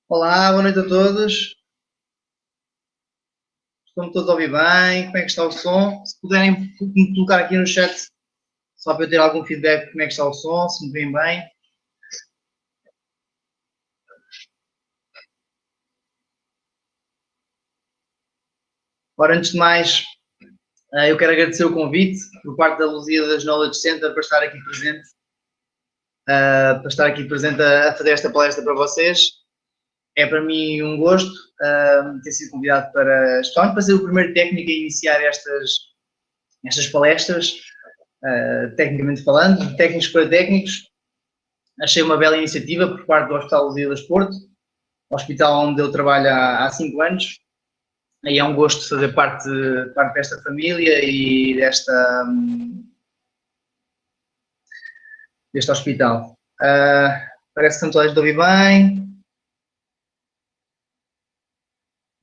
Olá, boa noite a todos. Estão-me todos a ouvir bem? Como é que está o som? Se puderem me colocar aqui no chat, só para eu ter algum feedback de como é que está o som, se me veem bem. Ora, antes de mais, eu quero agradecer o convite por parte da Lusíadas Knowledge Center para estar aqui presente, a fazer esta palestra para vocês. É para mim um gosto ter sido convidado especialmente para ser o primeiro técnico a iniciar estas palestras, tecnicamente falando, técnicos para técnicos. Achei uma bela iniciativa por parte do Hospital Lusíadas Porto, hospital onde eu trabalho há 5 anos. Aí é um gosto fazer parte desta família e deste hospital. Parece que estão todos a ouvir bem.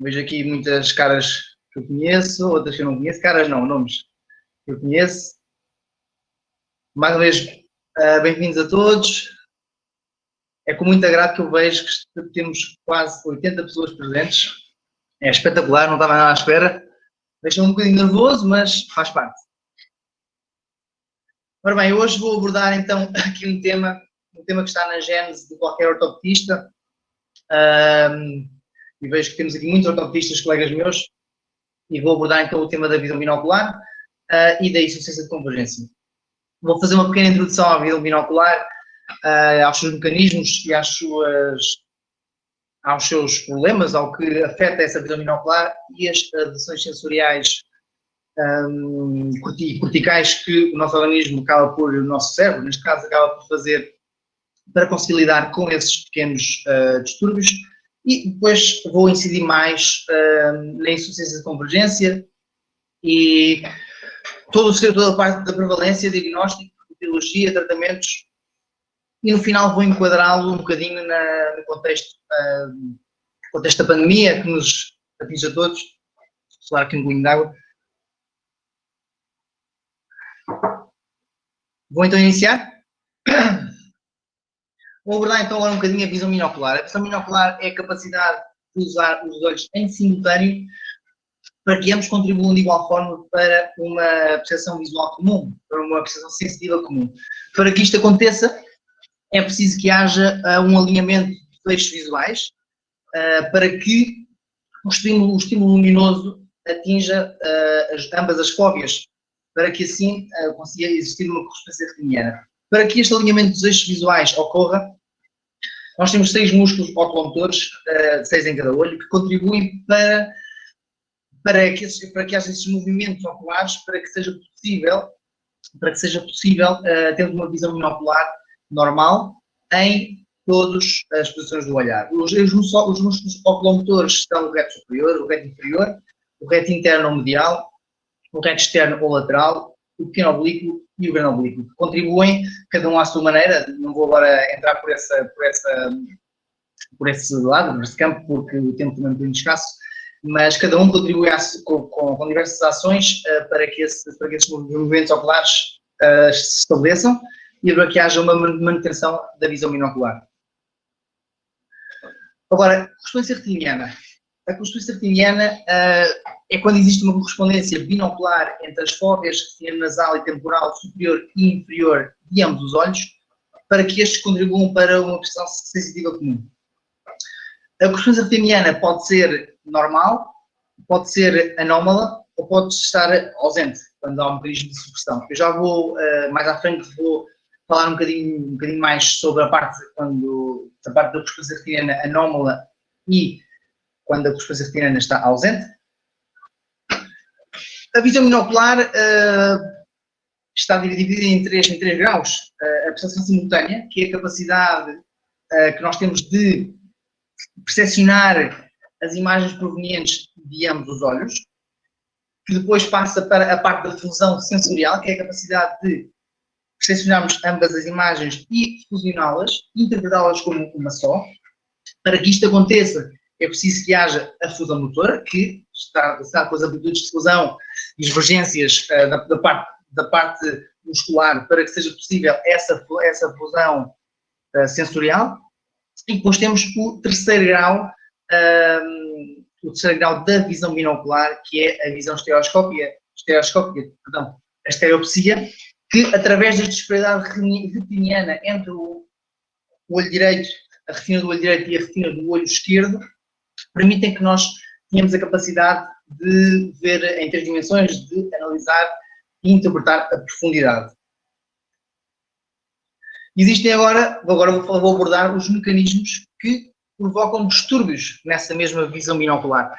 Vejo aqui muitas caras que eu conheço, outras que eu não conheço. Caras não, nomes que eu conheço. Mais uma vez, bem-vindos a todos. É com muito agrado que eu vejo que temos quase 80 pessoas presentes. É espetacular, não estava nada à espera. Deixa-me um bocadinho nervoso, mas faz parte. Ora bem, hoje vou abordar então aqui um tema que está na gênese de qualquer ortopedista. E vejo que temos aqui muitos ortopedistas, colegas meus, e vou abordar então o tema da visão binocular e da insuficiência de convergência. Vou fazer uma pequena introdução à visão binocular, aos seus mecanismos e aos seus problemas, ao que afeta essa visão binocular e as adaptações sensoriais corticais que o nosso organismo acaba por, o nosso cérebro, neste caso, acaba por fazer para conseguir lidar com esses pequenos distúrbios. E depois vou incidir mais na insuficiência de convergência e toda a parte da prevalência, diagnóstico, etiologia, tratamentos, e no final vou enquadrá-lo um bocadinho no contexto da pandemia que nos atinge a todos. Vou falar aqui um bocadinho de água. Vou então iniciar. Vou abordar então agora um bocadinho a visão binocular. A visão binocular é a capacidade de usar os olhos em simultâneo para que ambos contribuam de igual forma para uma percepção visual comum, para uma percepção sensitiva comum. Para que isto aconteça, é preciso que haja um alinhamento de eixos visuais para que o estímulo luminoso atinja ambas as fóveas, para que assim consiga existir uma correspondência retiniana. Para que este alinhamento dos eixos visuais ocorra, nós temos 6 músculos oculomotores, 6 em cada olho, que contribuem para que haja esses movimentos oculares, para que seja possível ter uma visão binocular normal em todas as posições do olhar. Os músculos oculomotores são o reto superior, o reto inferior, o reto interno ou medial, o reto externo ou lateral, o pequeno oblíquo e o grande oblíquo, que contribuem, cada um à sua maneira. Não vou agora entrar por esse lado, por esse campo, porque o tempo também é um bocadinho escasso, mas cada um contribui com diversas ações para que esses movimentos oculares se estabeleçam e para que haja uma manutenção da visão binocular. Agora, correspondência retiniana. A correspondência retiniana é quando existe uma correspondência binocular entre as fóveas retina nasal e temporal superior e inferior de ambos os olhos, para que estes contribuam para uma percepção sensitiva comum. A correspondência retiniana pode ser normal, pode ser anómala ou pode estar ausente, quando há um mecanismo de supressão. Eu já vou, mais à frente, vou falar um bocadinho mais sobre a parte da correspondência retiniana anómala e quando a correspondência retiniana está ausente. A visão binocular está dividida em três graus. A percepção simultânea, que é a capacidade que nós temos de percepcionar as imagens provenientes de ambos os olhos, que depois passa para a parte da fusão sensorial, que é a capacidade de percepcionarmos ambas as imagens e fusioná-las, interpretá-las como uma só. Para que isto aconteça, é preciso que haja a fusão motora, que está relacionada com as amplitudes de fusão e divergências da parte muscular, para que seja possível essa fusão sensorial. E depois temos o terceiro grau da visão binocular, que é a visão estereoscópica, a estereopsia, que através da disparidade retiniana entre o olho direito, a retina do olho direito e a retina do olho esquerdo, permitem que nós tenhamos a capacidade de ver em 3 dimensões, de analisar e interpretar a profundidade. Existem agora vou abordar os mecanismos que provocam distúrbios nessa mesma visão binocular.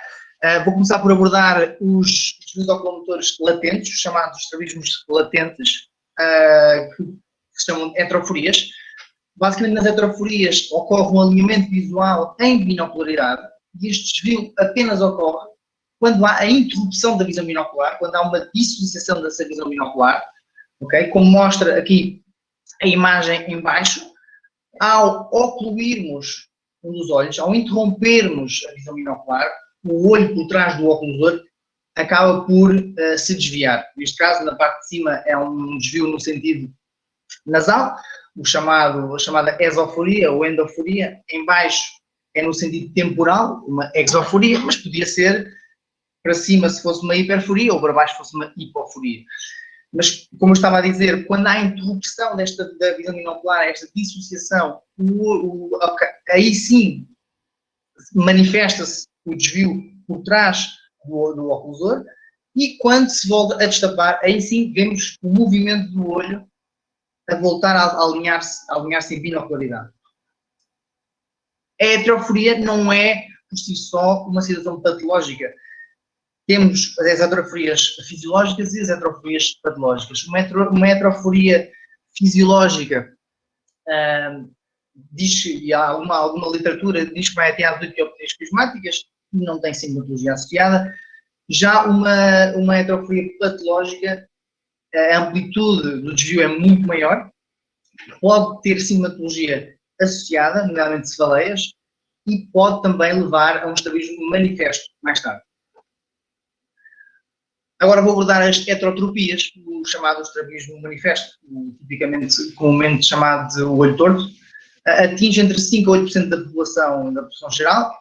Vou começar por abordar os desvios oculomotores latentes, os chamados estrabismos latentes, que se chamam de heteroforias. Basicamente, nas heteroforias ocorre um alinhamento visual em binocularidade, e este desvio apenas ocorre quando há a interrupção da visão binocular, quando há uma dissociação dessa visão binocular, okay? Como mostra aqui a imagem em baixo, ao ocluirmos um dos olhos, ao interrompermos a visão binocular, o olho por trás do oclusor acaba por se desviar. Neste caso, na parte de cima é um desvio no sentido nasal, a chamada esoforia ou endoforia. Em baixo é no sentido temporal, uma exoforia, mas podia ser para cima se fosse uma hiperforia ou para baixo se fosse uma hipoforia. Mas, como eu estava a dizer, quando há interrupção da visão binocular, esta dissociação, aí sim manifesta-se o desvio por trás do oclusor, e quando se volta a destapar, aí sim vemos o movimento do olho a voltar a alinhar-se em binocularidade. A heteroforia não é, por si só, uma situação patológica. Temos as heteroforias fisiológicas e as heteroforias patológicas. Uma heteroforia fisiológica diz, e há alguma literatura diz que vai até às dioptrias prismáticas e não tem sintomatologia associada. Já uma heteroforia patológica, a amplitude do desvio é muito maior, pode ter sintomatologia associada, nomeadamente cefaleias, e pode também levar a um estrabismo manifesto mais tarde. Agora vou abordar as heterotropias, o chamado estrabismo manifesto, tipicamente, comumente chamado de olho torto. Atinge entre 5% a 8% da população geral,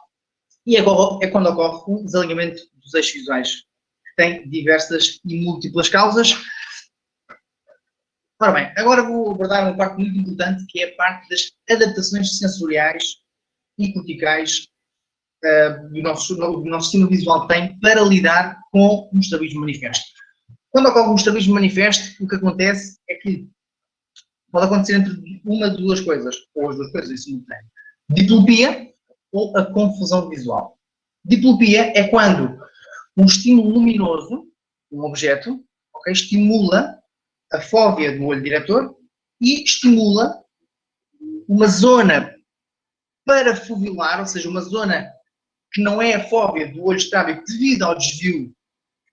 e é quando ocorre o desalinhamento dos eixos visuais, que tem diversas e múltiplas causas. Ora bem, agora vou abordar uma parte muito importante, que é a parte das adaptações sensoriais e corticais do nosso sistema visual tem para lidar com um estrabismo manifesto. Quando ocorre um estrabismo manifesto, o que acontece é que pode acontecer entre uma de duas coisas, ou as duas coisas em simultâneo. Diplopia ou a confusão visual. Diplopia é quando um estímulo luminoso, um objeto, estimula a fóvea do olho diretor e estimula uma zona parafoveolar, ou seja, uma zona que não é a fóvea do olho estrábico devido ao desvio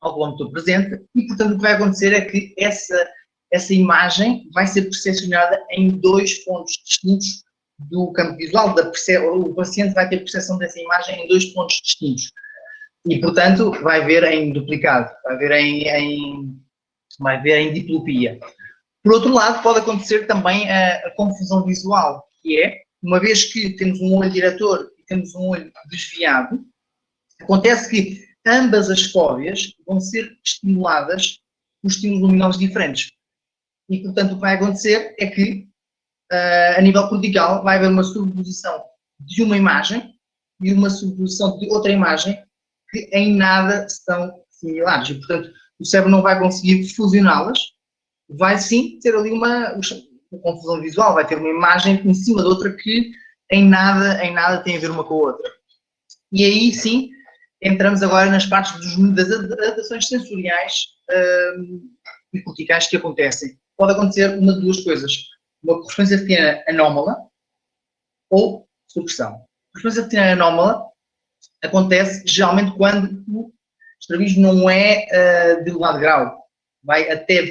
oculomotor presente, e portanto o que vai acontecer é que essa imagem vai ser percepcionada em 2 pontos distintos do campo visual. O paciente vai ter percepção dessa imagem em 2 pontos distintos e portanto vai ver em duplicado, vai ver em diplopia. Por outro lado, pode acontecer também a confusão visual, que é, uma vez que temos um olho diretor e temos um olho desviado, acontece que ambas as fóveas vão ser estimuladas por estímulos luminosos diferentes. E, portanto, o que vai acontecer é que, a nível cortical, vai haver uma sobreposição de uma imagem e uma sobreposição de outra imagem que em nada são similares. E, portanto, o cérebro não vai conseguir fusioná-las, vai sim ter ali uma confusão visual, vai ter uma imagem em cima de outra que em nada tem a ver uma com a outra. E aí sim, entramos agora nas partes das adaptações sensoriais e corticais que acontecem. Pode acontecer uma de duas coisas, uma correspondência retina anómala ou supressão. A correspondência retina anómala acontece geralmente quando o estrabismo não é de elevado grau, vai até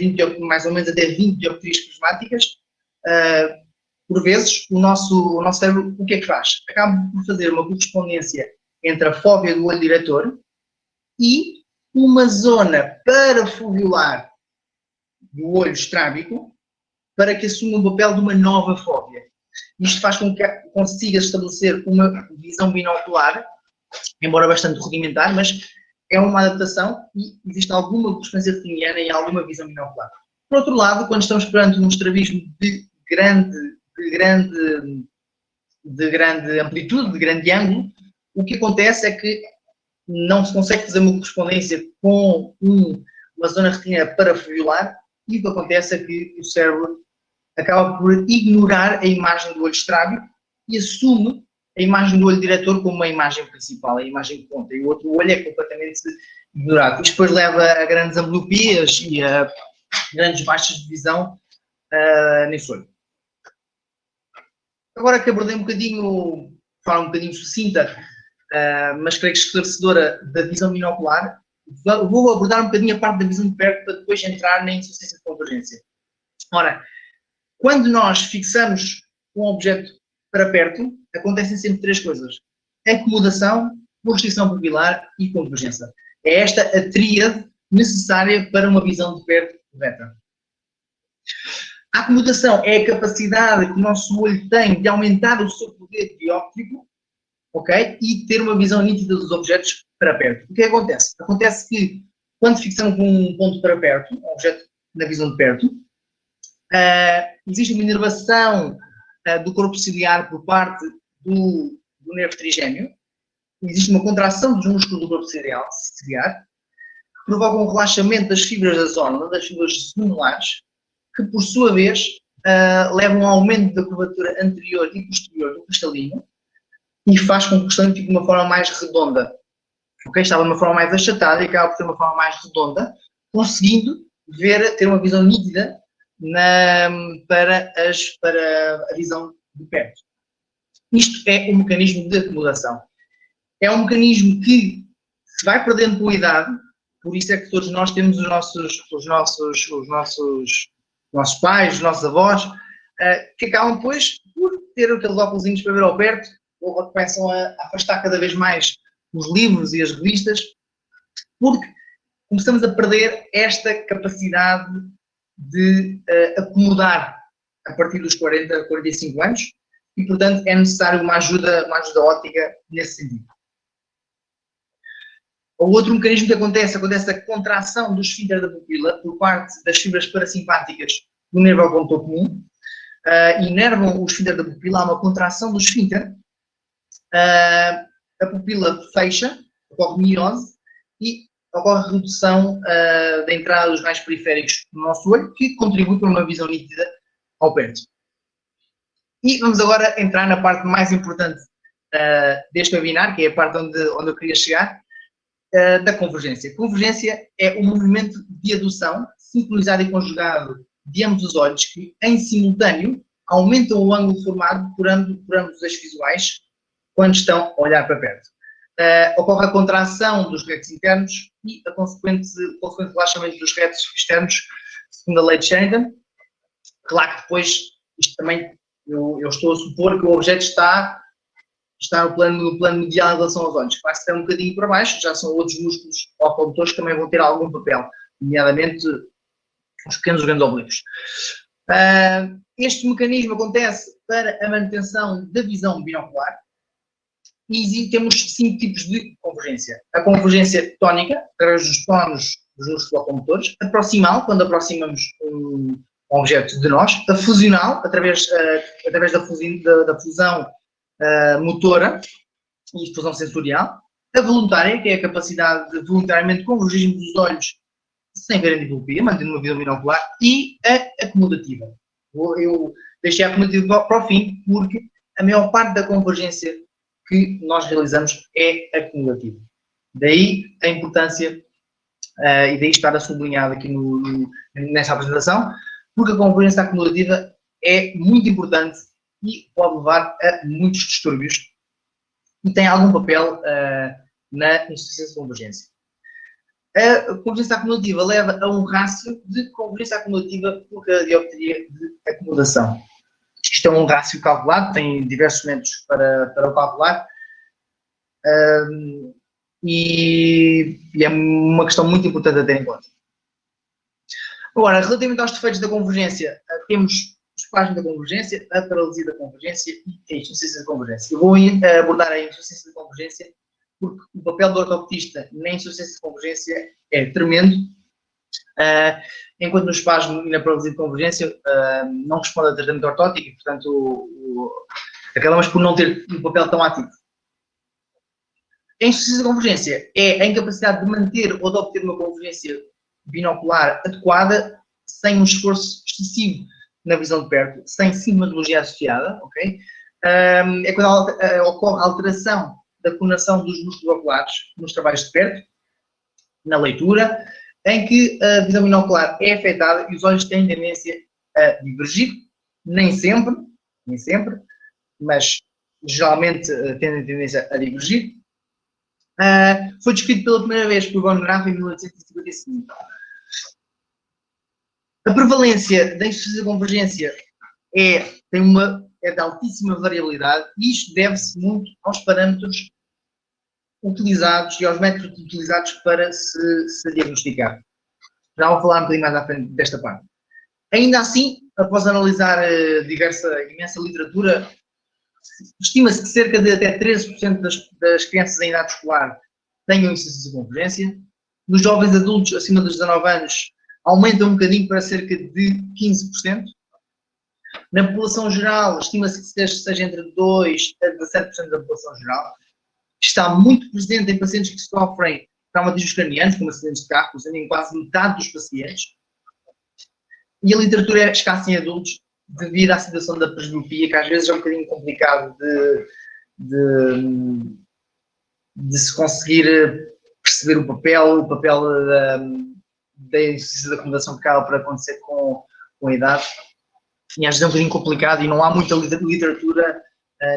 mais ou menos até 20 dioptrias prismáticas. Por vezes, o nosso cérebro, o que é que faz? Acaba por fazer uma correspondência entre a fóvea do olho diretor e uma zona parafoveolar do olho estrábico para que assuma o papel de uma nova fóvea. Isto faz com que consigas estabelecer uma visão binocular, embora bastante rudimentar, mas é uma adaptação e existe alguma correspondência retiniana e alguma visão binocular. Por outro lado, quando estamos perante um estrabismo de grande amplitude, de grande ângulo, o que acontece é que não se consegue fazer uma correspondência com uma zona retina parafoveolar e o que acontece é que o cérebro acaba por ignorar a imagem do olho estrábio e assume a imagem do olho diretor como uma imagem principal, a imagem que conta, e o outro olho é completamente ignorado. Isto depois leva a grandes amblopias e a grandes baixas de visão nesse olho. Agora que abordei um bocadinho, de forma um bocadinho sucinta, mas creio que esclarecedora, da visão binocular, vou abordar um bocadinho a parte da visão de perto para depois entrar na insuficiência de convergência. Ora, quando nós fixamos um objeto para perto, acontecem sempre três coisas: acomodação, restrição pupilar e convergência. É esta a tríade necessária para uma visão de perto correta. A acomodação é a capacidade que o nosso olho tem de aumentar o seu poder dióptrico, ok? E ter uma visão nítida dos objetos para perto. O que acontece? Acontece que, quando fixamos um ponto para perto, um objeto na visão de perto, existe uma inervação do corpo ciliar por parte do nervo trigêmeo, existe uma contração dos músculos do corpo ciliar, que provoca um relaxamento das fibras da zona, das fibras zonulares, que por sua vez levam a um aumento da curvatura anterior e posterior do cristalino e faz com que o cristalino fique de uma forma mais redonda. Okay? Estava de uma forma mais achatada e acaba por ter uma forma mais redonda, conseguindo ter uma visão nítida para a visão de perto. Isto é um mecanismo de acomodação. É um mecanismo que se vai perdendo com a idade, por isso é que todos nós temos os nossos pais, os nossos avós, que acabam depois por ter aqueles óculos para ver ao perto, ou começam a afastar cada vez mais os livros e as revistas, porque começamos a perder esta capacidade de acomodar a partir dos 40, 45 anos e, portanto, é necessário uma ajuda óptica nesse sentido. O outro mecanismo que acontece a contração do esfíncter da pupila por parte das fibras parasimpáticas do nervo ocultor comum, inervam o esfíncter da pupila, há uma contração do esfíncter, a pupila fecha, ocorre miose e ocorre redução da entrada dos raios periféricos no nosso olho, que contribui para uma visão nítida ao perto. E vamos agora entrar na parte mais importante deste webinar, que é a parte onde eu queria chegar, da convergência. Convergência é o movimento de adução sincronizado e conjugado de ambos os olhos que, em simultâneo, aumentam o ângulo formado por ambos os eixos visuais quando estão a olhar para perto. Ocorre a contração dos retos internos e o consequente relaxamento dos retos externos, segundo a lei de Sheridan. Claro que depois, isto também, eu estou a supor que o objeto está no plano medial em relação aos olhos. Vai-se ter um bocadinho para baixo, já são outros músculos ocultores que também vão ter algum papel, nomeadamente os pequenos grandes oblíquos. Este mecanismo acontece para a manutenção da visão binocular e temos 5 tipos de convergência. A convergência tónica, através dos tonos dos músculos locomotores, a proximal, quando aproximamos um objeto de nós, a fusional, através da fusão motora e fusão sensorial, a voluntária, que é a capacidade de voluntariamente convergirmos os olhos sem ver endivopia, mantendo uma visão binocular, e a acomodativa. Eu deixei a acomodativa para o fim, porque a maior parte da convergência que nós realizamos é acumulativa. Daí a importância, e daí estar sublinhado aqui nesta apresentação, porque a convergência acumulativa é muito importante e pode levar a muitos distúrbios e tem algum papel na insuficiência de convergência. A convergência acumulativa leva a um rácio de convergência acumulativa por cada dioptria de acomodação. Isto é um rácio calculado, tem diversos métodos para o calcular, e é uma questão muito importante a ter em conta. Agora, relativamente aos defeitos da convergência, temos os espasmo da convergência, a paralisia da convergência e a insuficiência da convergência. Eu vou abordar a insuficiência da convergência porque o papel do ortopedista na insuficiência de convergência é tremendo, enquanto no espasmo e na paralisia de convergência não responde a tratamento ortótico e, portanto, acabamos por não ter um papel tão ativo. A insuficiência de convergência é a incapacidade de manter ou de obter uma convergência binocular adequada sem um esforço excessivo na visão de perto, sem sintomatologia associada, ok? É quando ocorre a alteração da conação dos músculos oculares nos trabalhos de perto, na leitura, em que a visão binocular é afetada e os olhos têm tendência a divergir, nem sempre, mas geralmente têm tendência a divergir. Foi descrito pela primeira vez por von Graf em 1855. A prevalência da insuficiência de convergência é de altíssima variabilidade e isto deve-se muito aos parâmetros utilizados e aos métodos utilizados para se diagnosticar. Já vou falar um bocadinho mais à frente desta parte. Ainda assim, após analisar imensa literatura, estima-se que cerca de até 13% das crianças em idade escolar tenham insuficiência de convergência. Nos jovens adultos acima dos 19 anos, aumenta um bocadinho para cerca de 15%. Na população geral, estima-se que seja entre 2% a 17% da população geral. Está muito presente em pacientes que sofrem traumatismos cranianos, como acidentes de carro, em quase metade dos pacientes. E a literatura é escassa em adultos, devido à situação da presbiopia, que às vezes é um bocadinho complicado de se conseguir perceber o papel da insuficiência da acomodação que acaba por acontecer com a idade. E às vezes é um bocadinho complicado e não há muita literatura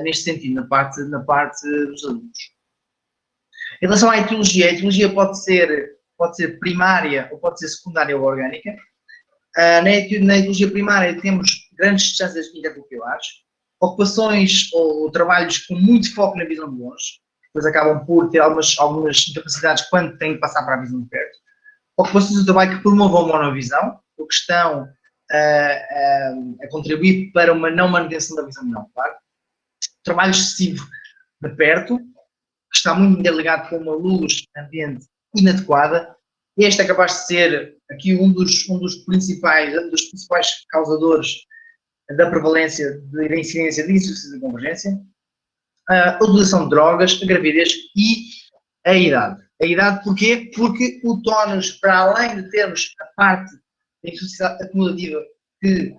neste sentido, na parte dos adultos. Em relação à etiologia, a etiologia pode ser primária ou pode ser secundária ou orgânica. Na etiologia primária temos grandes distâncias interpupulares, ocupações ou trabalhos com muito foco na visão de longe, depois acabam por ter algumas incapacidades quando têm que passar para a visão de perto. Ocupações de trabalho que promovam a monovisão, ou que estão a contribuir para uma não manutenção da visão binocular. Trabalho excessivo de perto, que está muito interligado com uma luz ambiente inadequada. Este é capaz de ser aqui um dos principais causadores da prevalência da incidência de insuficiência de convergência. A utilização de drogas, a gravidez e a idade. A idade porquê? Porque o tónus, para além de termos a parte da insuficiência acumulativa que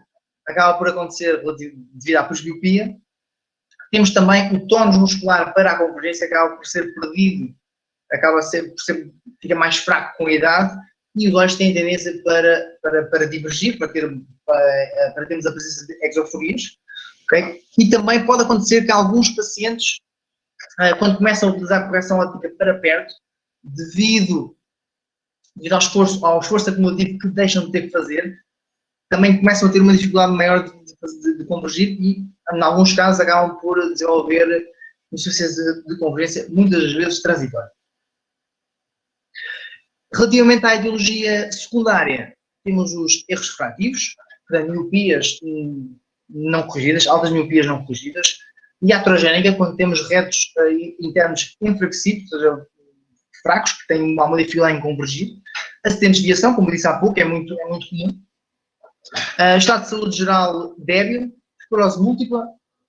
acaba por acontecer devido à presbiopia, temos também o tónus muscular para a convergência, acaba por ser perdido, fica mais fraco com a idade e os olhos têm tendência para divergir, para termos a presença de exoforias. Okay? E também pode acontecer que alguns pacientes, quando começam a utilizar a correção óptica para perto, devido ao esforço acumulativo que deixam de ter que fazer, também começam a ter uma dificuldade maior de convergir e, em alguns casos, acabam por desenvolver insuficiência de convergência, muitas das vezes transitória. Relativamente à etiologia secundária, temos os erros refrativos, portanto, miopias não corrigidas, altas miopias não corrigidas, e a atrogénica, quando temos retos internos enfraquecidos, ou seja, fracos, que têm uma dificuldade em convergir. Acidentes de viação, como eu disse há pouco, é muito comum. Estado de saúde geral débil, esclerose múltipla,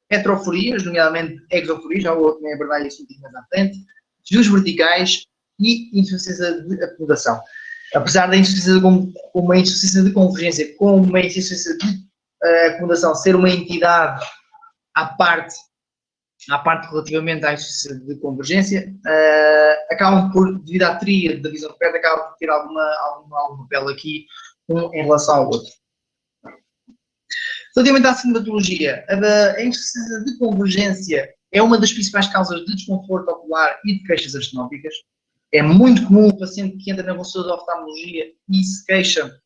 heteroforias, nomeadamente exoforias, já vou também abordar isso um pouquinho mais à frente, desvios verticais e insuficiência de acomodação. Apesar da insuficiência de convergência com uma insuficiência de acomodação ser uma entidade à parte relativamente à insuficiência de convergência, acabam por, devido à tríade da visão de perto, acabam por ter algum papel aqui em relação ao outro. Relativamente à sintomatologia, a insuficiência de convergência é uma das principais causas de desconforto ocular e de queixas astenópicas. É muito comum o paciente que entra na consulta de oftalmologia e se queixa,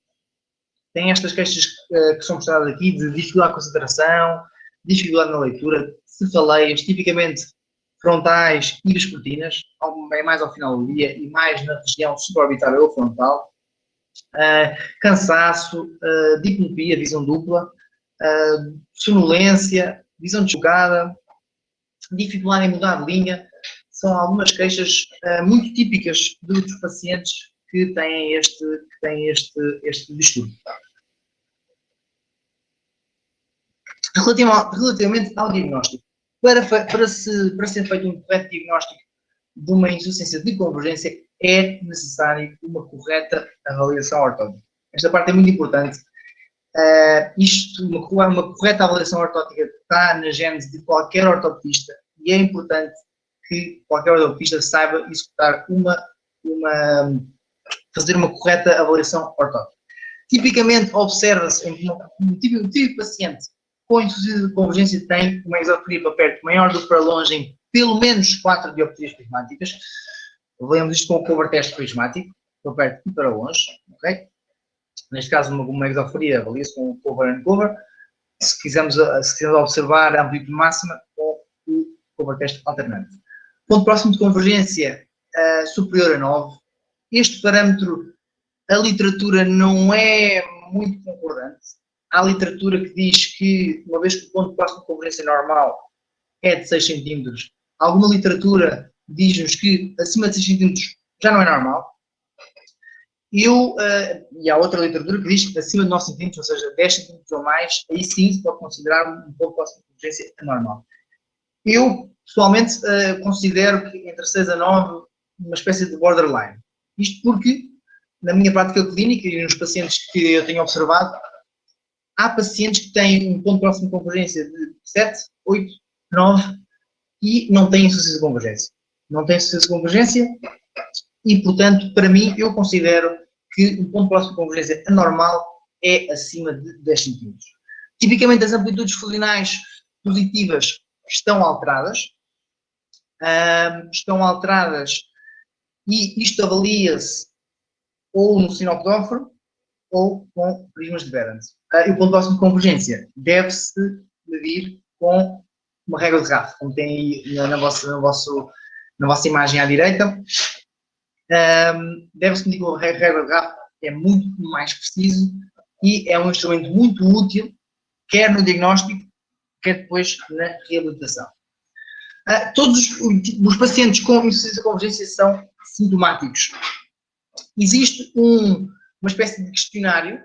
tem estas queixas que são mostradas aqui, de dificuldade de concentração, dificuldade na leitura, cefaleias, tipicamente frontais e vespertinas, mais ao final do dia e mais na região suborbital ou frontal. Cansaço, diplopia, visão dupla, sonolência, visão deslocada, dificuldade em mudar de linha, são algumas queixas muito típicas dos pacientes que têm este distúrbio. Relativamente ao diagnóstico, para ser feito um correto diagnóstico de uma insuficiência de convergência, é necessário uma correta avaliação ortótica. Esta parte é muito importante. Uma correta avaliação ortótica está na gênese de qualquer ortopedista e é importante que qualquer ortopedista saiba executar fazer uma correta avaliação ortótica. Tipicamente, observa-se um tipo de paciente com insuficiência de convergência tem uma exoferia para perto maior do que para longe em pelo menos 4 dioptrias prismáticas. Vemos isto com o cover test prismático, para perto e para longe. Okay? Neste caso, uma exoferia avalia-se com o cover and cover. Se quisermos observar a amplitude máxima, com o cover test alternante. Ponto próximo de convergência superior a 9. Este parâmetro, a literatura não é muito concordante. Há literatura que diz que, uma vez que o ponto próximo de convergência normal é de 6 cm, alguma literatura diz-nos que acima de 6 cm já não é normal. E há outra literatura que diz que acima de 9 cm, ou seja, 10 cm ou mais, aí sim se pode considerar um ponto próximo de convergência anormal. Eu, pessoalmente, considero que entre 6 a 9 uma espécie de borderline. Isto porque, na minha prática clínica e nos pacientes que eu tenho observado, há pacientes que têm um ponto próximo de convergência de 7, 8, 9 e não têm insuficiência de convergência. Não têm insuficiência de convergência e, portanto, para mim, eu considero que o ponto próximo de convergência anormal é acima de 10 cm. Tipicamente, as amplitudes fluidinais positivas estão alteradas. E isto avalia-se ou no sinoptóforo ou com prismas de Behrens. E o ponto próximo de convergência deve-se medir com uma régua de Raff, como tem aí na vossa imagem à direita. Deve-se medir com a régua de Raff, é muito mais preciso e é um instrumento muito útil, quer no diagnóstico, quer depois na reabilitação. Todos os pacientes com insuficiência de convergência são sintomáticos. Existe uma espécie de questionário,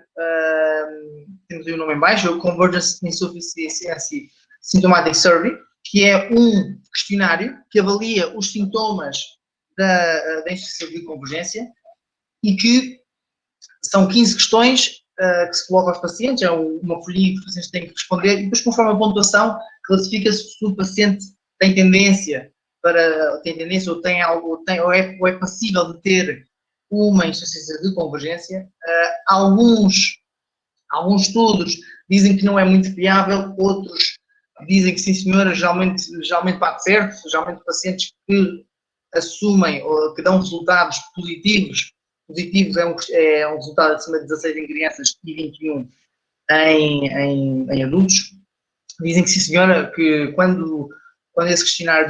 temos aí o nome em baixo, o Convergence Insufficiency Symptomatic Survey, que é um questionário que avalia os sintomas da insuficiência de convergência e que são 15 questões que se colocam aos pacientes, é uma folhinha que os pacientes têm que responder e depois, conforme a pontuação, classifica-se se o paciente tem tendência ou é passível de ter uma insuficiência de convergência. Alguns estudos dizem que não é muito fiável, outros dizem que sim senhora, geralmente bate certo, geralmente pacientes que assumem ou que dão resultados positivos é um resultado acima de 16 em crianças e 21 em adultos, dizem que sim senhora, que quando esse questionário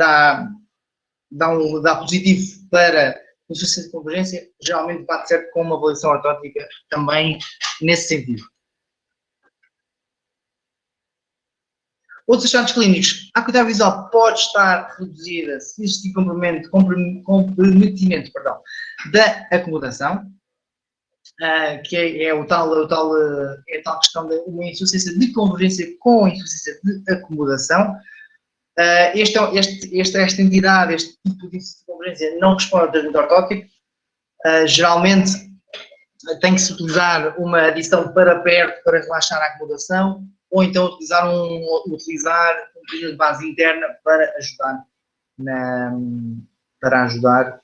dá positivo para insuficiência de convergência, geralmente bate certo com uma avaliação ortótica também nesse sentido. Outros achados clínicos. A acuidade visual pode estar reduzida se existir comprometimento da acomodação, que é a tal questão de uma insuficiência de convergência com insuficiência de acomodação. Esta entidade, este tipo de insuficiência de convergência não responde ao tratamento ortótico. Geralmente tem que se utilizar uma adição para perto para relaxar a acomodação, ou então utilizar um prisma de base interna para ajudar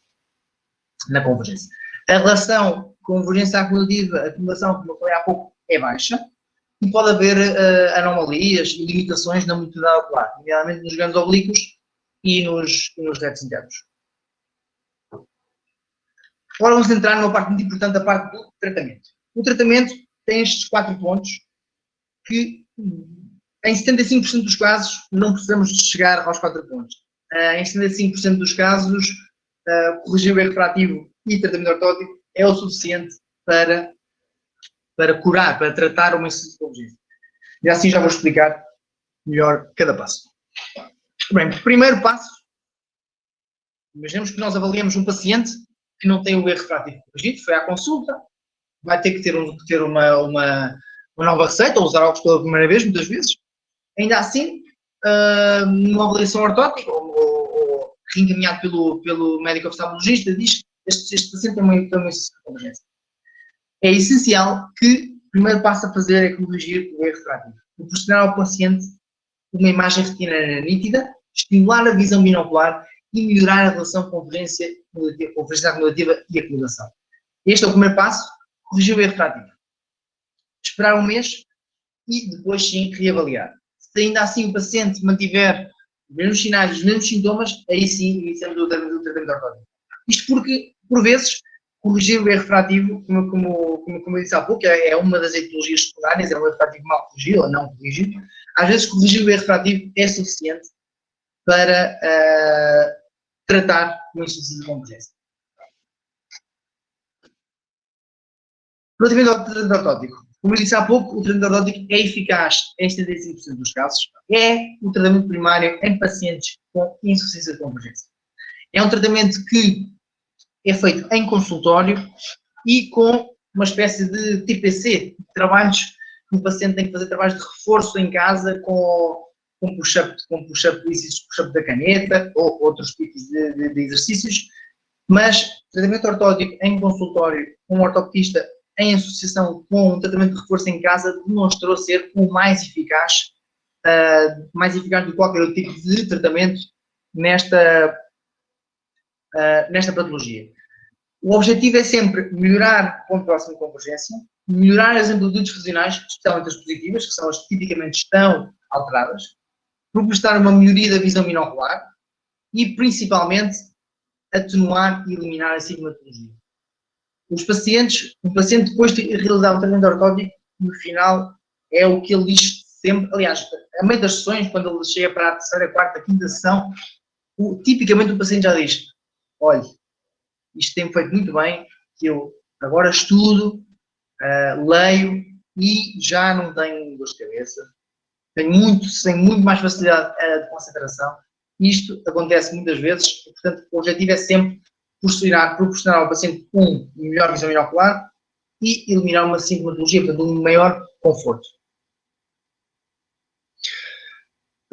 na convergência. A relação convergência acumulativa, acumulação, como eu falei há pouco, é baixa e pode haver anomalias e limitações na motilidade ocular, nomeadamente nos grandes oblíquos e nos retos internos. Agora vamos entrar numa parte muito importante, a parte do tratamento. O tratamento tem estes 4 pontos que, em 75% dos casos, não precisamos de chegar aos 4 pontos. Em 75% dos casos, corrigir o erro refrativo e tratamento ortótico é o suficiente para curar, para tratar uma insuficiência de convergência. E assim já vou explicar melhor cada passo. Bem, primeiro passo, imaginemos que nós avaliamos um paciente que não tem o erro refrativo corrigido, foi à consulta, vai ter que ter uma nova receita, ou usar óculos pela primeira vez, muitas vezes. Ainda assim, numa avaliação ortótica, ou reencaminhado pelo médico oftalmologista, diz que este paciente tem uma insuficiência de convergência. É essencial que o primeiro passo a fazer é corrigir o erro refrativo. Proporcionar ao paciente uma imagem retina nítida, estimular a visão binocular e melhorar a relação convergência acumulativa e acumulação. Este é o primeiro passo, corrigir o erro refrativo. Esperar um mês e depois sim reavaliar. Se ainda assim o paciente mantiver os mesmos sinais, os mesmos sintomas, aí sim iniciamos o tratamento ortótico. Isto porque, por vezes, corrigir o erro refrativo, como eu disse há pouco, é uma das etiologias secundárias, é um erro refrativo mal corrigido ou não corrigido. Às vezes corrigir o erro refrativo é suficiente para tratar uma insuficiência de convergência. Relativamente ao tratamento ortótico, como eu disse há pouco, o tratamento ortótico é eficaz em 75% dos casos. É o tratamento primário em pacientes com insuficiência de convergência. É um tratamento que é feito em consultório e com uma espécie de TPC, de trabalhos que o paciente tem que fazer trabalhos de reforço em casa com push-up da caneta ou outros tipos de exercícios, mas tratamento ortótico em consultório com um ortopedista em associação com um tratamento de reforço em casa demonstrou ser o mais eficaz do que qualquer outro tipo de tratamento nesta patologia. O objetivo é sempre melhorar o ponto próximo de convergência, melhorar as amplitudes funcionais, especialmente as positivas, que são as que tipicamente estão alteradas, proporcionar uma melhoria da visão binocular e, principalmente, atenuar e eliminar a sintomatologia. O paciente depois de realizar o tratamento ortótico, no final, é o que ele diz sempre, aliás, a meio das sessões, quando ele chega para a terceira, quarta, quinta sessão, tipicamente o paciente já diz, olha, isto tem feito muito bem, que eu agora estudo, leio e já não tenho dor de cabeça, tenho muito mais facilidade de concentração. Isto acontece muitas vezes, e, portanto, o objetivo é sempre proporcionar ao paciente melhor visão binocular e eliminar uma sintomatologia, portanto, um maior conforto.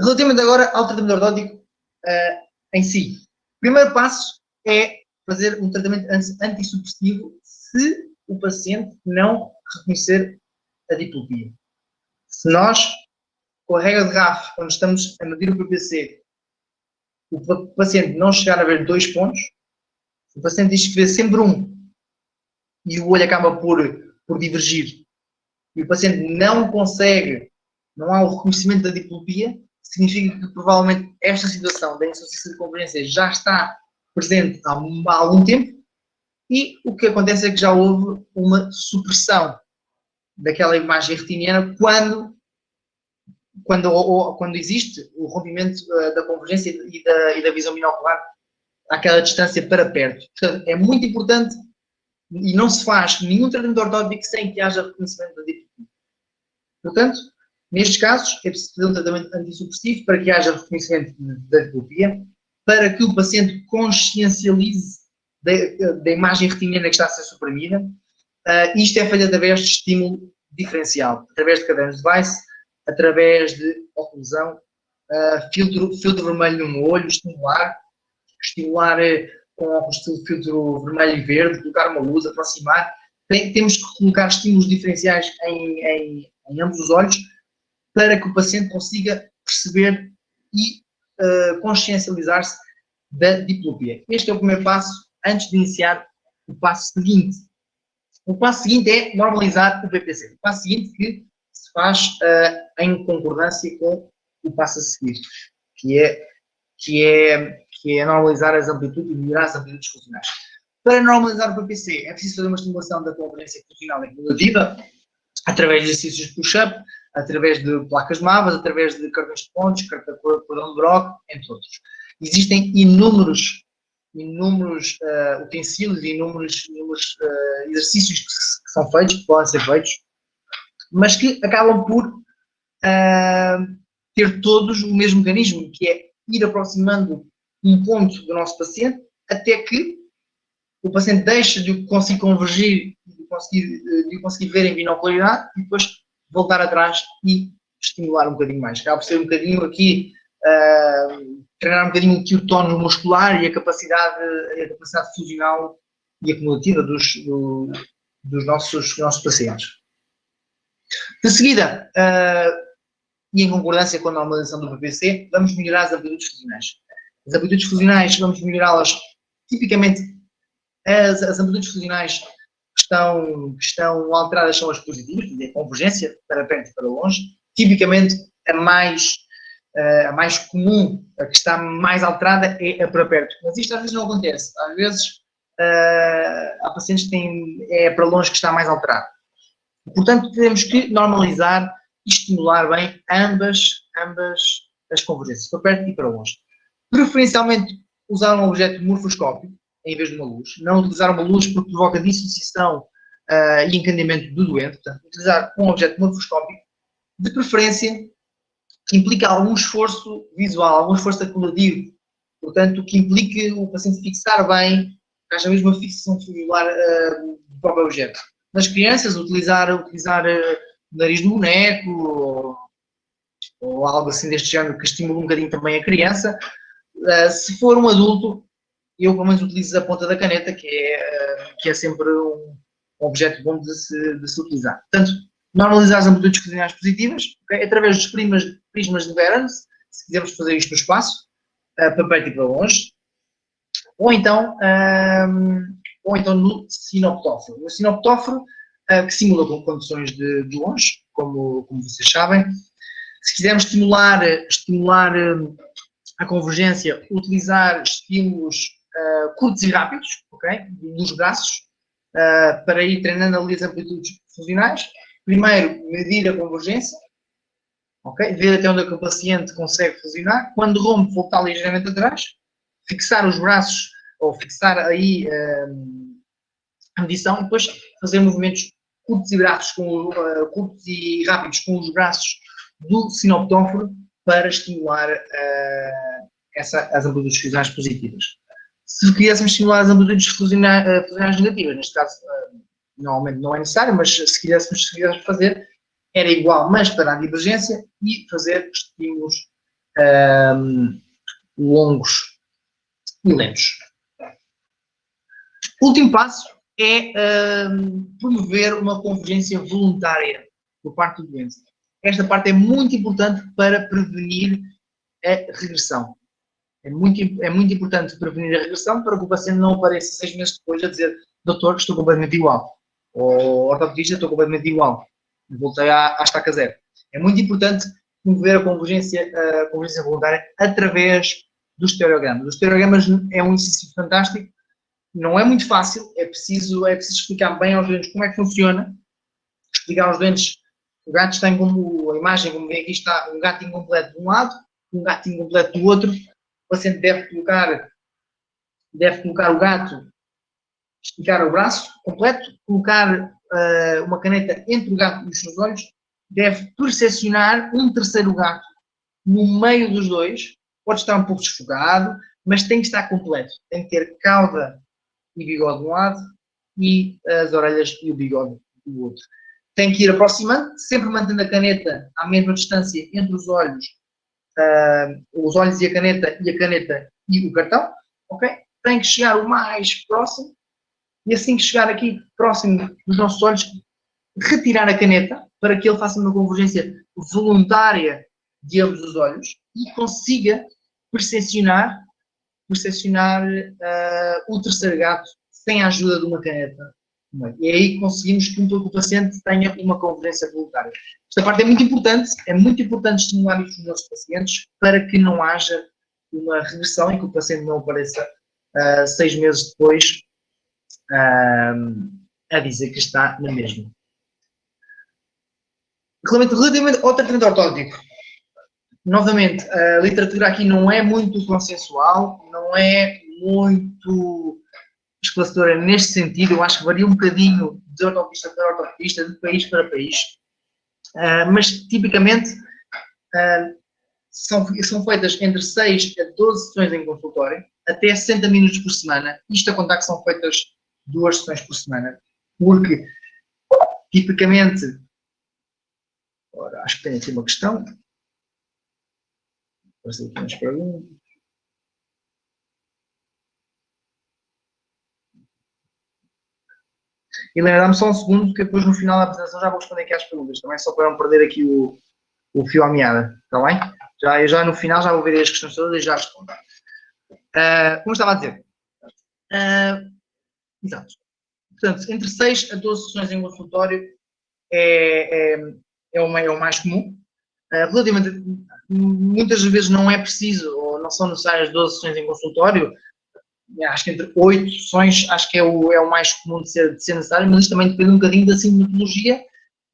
Relativamente agora ao tratamento ortótico em si, o primeiro passo é fazer um tratamento antissupressivo se o paciente não reconhecer a diplopia. Se nós, com a regra de Raff, quando estamos a medir o PPC, o paciente não chegar a ver 2 pontos, o paciente diz que vê sempre 1 e o olho acaba por divergir e o paciente não há o reconhecimento da diplopia, significa que provavelmente esta situação da insuficiência de convergência já está presente há algum tempo e o que acontece é que já houve uma supressão daquela imagem retiniana quando existe o rompimento da convergência e da visão binocular àquela distância para perto. Portanto, é muito importante e não se faz nenhum tratamento ortótico sem que haja reconhecimento da diplopia. Portanto, nestes casos, é preciso fazer um tratamento antissupressivo para que haja reconhecimento da diplopia, para que o paciente consciencialize da imagem retiniana que está a ser suprimida. Isto é feito através de estímulo diferencial, através de cadernos de Weiss, através de oclusão, filtro vermelho no olho, estimular com óculos de filtro vermelho e verde, colocar uma luz, aproximar. Temos que colocar estímulos diferenciais em ambos os olhos para que o paciente consiga perceber e consciencializar-se da diplopia. Este é o primeiro passo antes de iniciar o passo seguinte. O passo seguinte é normalizar o PPC. O passo seguinte que se faz em concordância com o passo a seguir, que é normalizar as amplitudes e melhorar as amplitudes funcionais. Para normalizar o PPC é preciso fazer uma estimulação da convergência funcional e acumulativa através de exercícios de push-up, através de placas MAVAs, através de cartões de pontos, cordão de Brock, entre outros. Existem inúmeros utensílios e inúmeros exercícios que são feitos, que podem ser feitos, mas que acabam por ter todos o mesmo mecanismo, que é ir aproximando um ponto do nosso paciente até que o paciente deixa de o conseguir convergir, de o conseguir ver em binocularidade e depois voltar atrás e estimular um bocadinho mais. Acaba por ser um bocadinho aqui, treinar um bocadinho aqui o tono muscular e a capacidade funcional e acumulativa dos nossos pacientes. De seguida, e em concordância com a normalização do PPC, vamos melhorar as amplitudes funcionais. As amplitudes funcionais, vamos melhorá-las, tipicamente, as amplitudes funcionais que estão alteradas são as positivas, a convergência para perto e para longe. Tipicamente, a mais comum, a que está mais alterada, é a para perto. Mas isto às vezes não acontece. Às vezes, há pacientes que é para longe que está mais alterado. Portanto, temos que normalizar e estimular bem ambas as convergências, para perto e para longe. Preferencialmente, usar um objeto morfoscópico em vez de uma luz. Não utilizar uma luz porque provoca dissociação e encandeamento do doente. Portanto, utilizar um objeto morfoscópico, de preferência, que implica algum esforço visual, algum esforço acumulativo. Portanto, que implique o paciente fixar bem, que haja mesmo uma fixação celular do próprio objeto. Nas crianças, utilizar o nariz do boneco ou algo assim deste género que estimula um bocadinho também a criança. Se for um adulto, eu pelo menos utilizo a ponta da caneta, que é sempre um objeto bom de se utilizar. Portanto, normalizar as amplitudes funcionais positivas, okay? Através dos prismas de Verens, se quisermos fazer isto no espaço, para perto e para longe, ou então no sinoptóforo. No sinoptóforo, que simula com condições de longe, como vocês sabem. Se quisermos estimular a convergência, utilizar estímulos curtos e rápidos, okay? Dos braços, para ir treinando ali as amplitudes funcionais. Primeiro, medir a convergência, okay? Ver até onde é que o paciente consegue fusionar. Quando rompe, voltar ligeiramente atrás, fixar os braços, ou fixar aí a medição, e depois fazer movimentos curtos e rápidos com os braços do sinoptóforo para estimular as amplitudes funcionais positivas. Se quiséssemos estimular as amplitudes funcionais negativas, neste caso normalmente não é necessário, mas se quiséssemos fazer, era igual, mas para a divergência, e fazer estímulos longos e lentos. O último passo é promover uma convergência voluntária por parte do doente. Esta parte é muito importante para prevenir a regressão. É muito importante prevenir a regressão para que o paciente não apareça 6 meses depois a dizer: doutor, estou completamente igual. Ou ortopedista, estou completamente igual. Voltei à estaca zero. É muito importante promover a convergência voluntária através dos estereogramas. Os estereogramas é um exercício fantástico. Não é muito fácil, é preciso explicar bem aos doentes como é que funciona, explicar aos doentes que o gato tem como a imagem, como vem aqui, está um gato incompleto de um lado, um gato incompleto do outro. O paciente deve colocar o gato, esticar o braço completo, colocar uma caneta entre o gato e os seus olhos, deve percepcionar um terceiro gato no meio dos dois, pode estar um pouco desfogado, mas tem que estar completo, tem que ter cauda e bigode de um lado e as orelhas e o bigode do outro. Tem que ir aproximando, sempre mantendo a caneta à mesma distância entre os olhos e a caneta e o cartão, ok? Tem que chegar o mais próximo e assim que chegar aqui próximo dos nossos olhos, retirar a caneta para que ele faça uma convergência voluntária de ambos os olhos e consiga percepcionar o terceiro gato sem a ajuda de uma caneta. E é aí que conseguimos que o paciente tenha uma convergência voluntária. Esta parte é muito importante estimular isto nos nossos pacientes para que não haja uma regressão e que o paciente não apareça 6 meses depois a dizer que está na mesma. Relativamente ao tratamento ortótico, novamente, a literatura aqui não é muito consensual, não é muito esclarecedora neste sentido. Eu acho que varia um bocadinho de ortopedista para ortopedista, de país para país, mas tipicamente são feitas entre 6 a 12 sessões em consultório, até 60 minutos por semana. Isto a contar que são feitas 2 sessões por semana, porque, tipicamente, ora, acho que tem aqui uma questão. Apareceu aqui umas perguntas. E lembrar-me só um segundo, porque depois no final da apresentação já vou responder aqui às perguntas, também só para não perder aqui o fio à meada, está bem? Eu já no final já vou ver as questões todas e já respondo. Como estava a dizer, exato. Portanto, entre 6 a 12 sessões em consultório é o mais comum. Relativamente, muitas vezes não é preciso, ou não são necessárias 12 sessões em consultório. Acho que entre 8 sessões, acho que é o mais comum de ser necessário, mas isto também depende um bocadinho da sintomatologia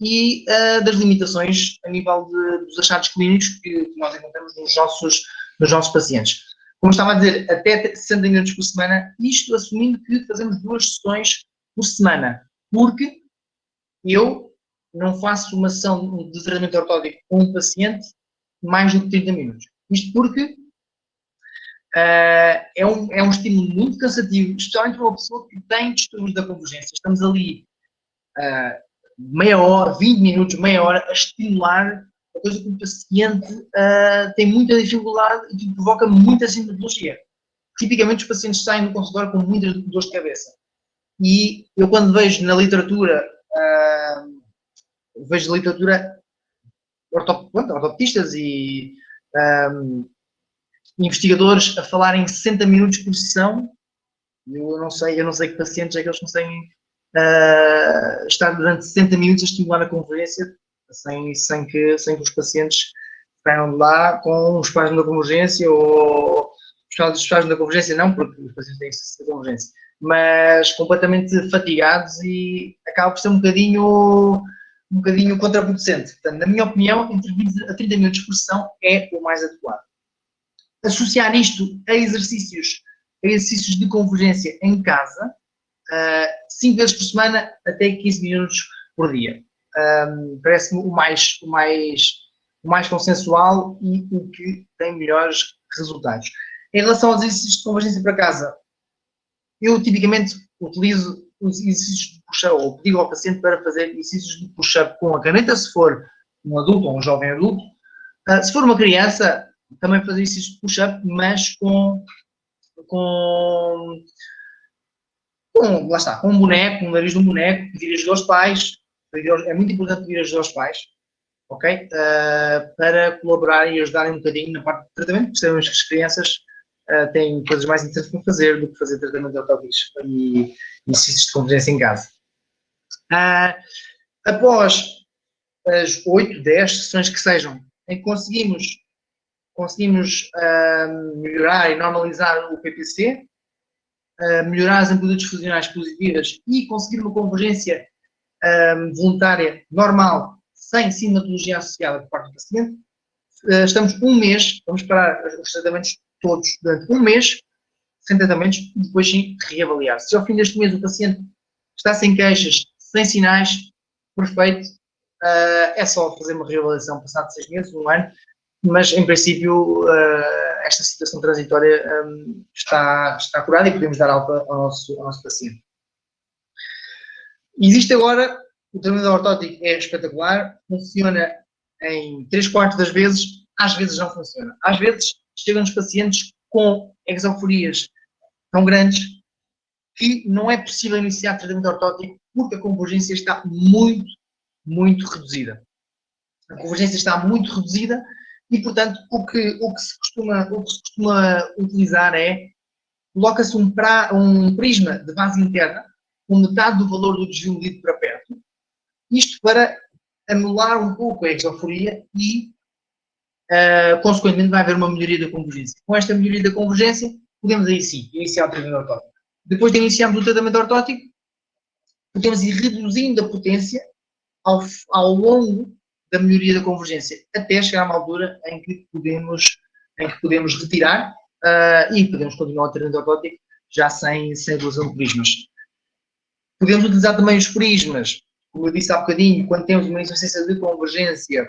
e das limitações a nível dos achados clínicos que nós encontramos nos nossos pacientes. Como estava a dizer, até 60 minutos por semana, isto assumindo que fazemos 2 sessões por semana, porque eu não faço uma sessão de tratamento ortótico com um paciente mais do que 30 minutos. Isto porque é um estímulo muito cansativo, especialmente para uma pessoa que tem distúrbios da convergência. Estamos ali meia hora, 20 minutos, meia hora, a estimular a coisa que o paciente tem muita dificuldade e que provoca muita sintomatologia. Tipicamente os pacientes saem do consultório com muitas dores de cabeça. E eu quando vejo na literatura, ortopedistas e investigadores a falarem 60 minutos por sessão, eu não sei que pacientes é que eles conseguem estar durante 60 minutos a estimular a convergência sem que os pacientes saiam de lá com os espasmos da convergência ou os espasmos da convergência não, porque os pacientes têm excesso de convergência, mas completamente fatigados e acaba por ser um bocadinho contraproducente. Portanto, na minha opinião, entre 20 a 30 minutos por sessão é o mais adequado. Associar isto a exercícios de convergência em casa, 5 vezes por semana, até 15 minutos por dia. Parece-me o mais consensual e o que tem melhores resultados. Em relação aos exercícios de convergência para casa, eu tipicamente utilizo os exercícios de push-up, ou digo ao paciente para fazer exercícios de push-up com a caneta, se for um adulto ou um jovem adulto. Se for uma criança, também fazer exercícios de push-up, mas com um boneco, um nariz de um boneco, pedir ajuda aos pais. É muito importante pedir ajuda aos pais, ok? Para colaborarem e ajudarem um bocadinho na parte de tratamento, porque sabemos que as crianças têm coisas mais interessantes para fazer do que fazer tratamento de ortopedismo e exercícios de convergência em casa. Após as 8, 10 sessões que sejam, em que conseguimos melhorar e normalizar o PPC, melhorar as amplitudes funcionais positivas e conseguir uma convergência voluntária normal, sem sintomatologia associada por parte do paciente, estamos um mês, vamos parar os tratamentos todos durante um mês, sem tratamentos, e depois sim reavaliar. Se ao fim deste mês o paciente está sem queixas, sem sinais, perfeito, é só fazer uma reavaliação passado 6 meses, um ano, mas em princípio esta situação transitória está curada e podemos dar alta ao nosso paciente. Existe agora, o tratamento ortótico é espetacular, funciona em 3/4 das vezes, às vezes não funciona. Às vezes chegam-nos pacientes com exoforias tão grandes que não é possível iniciar tratamento ortótico porque a convergência está muito, muito reduzida. A convergência está muito reduzida e, portanto, o que se costuma utilizar é, coloca-se um prisma de base interna com metade do valor do desvio medido para perto, isto para anular um pouco a exoforia e, consequentemente, vai haver uma melhoria da convergência. Com esta melhoria da convergência, podemos aí sim iniciar o tratamento ortótico. Depois de iniciarmos o tratamento ortótico, podemos ir reduzindo a potência ao longo da melhoria da convergência, até chegar a uma altura em que podemos retirar e podemos continuar o tratamento ortótico já sem utilização de prismas. Podemos utilizar também os prismas, como eu disse há bocadinho, quando temos uma insuficiência de convergência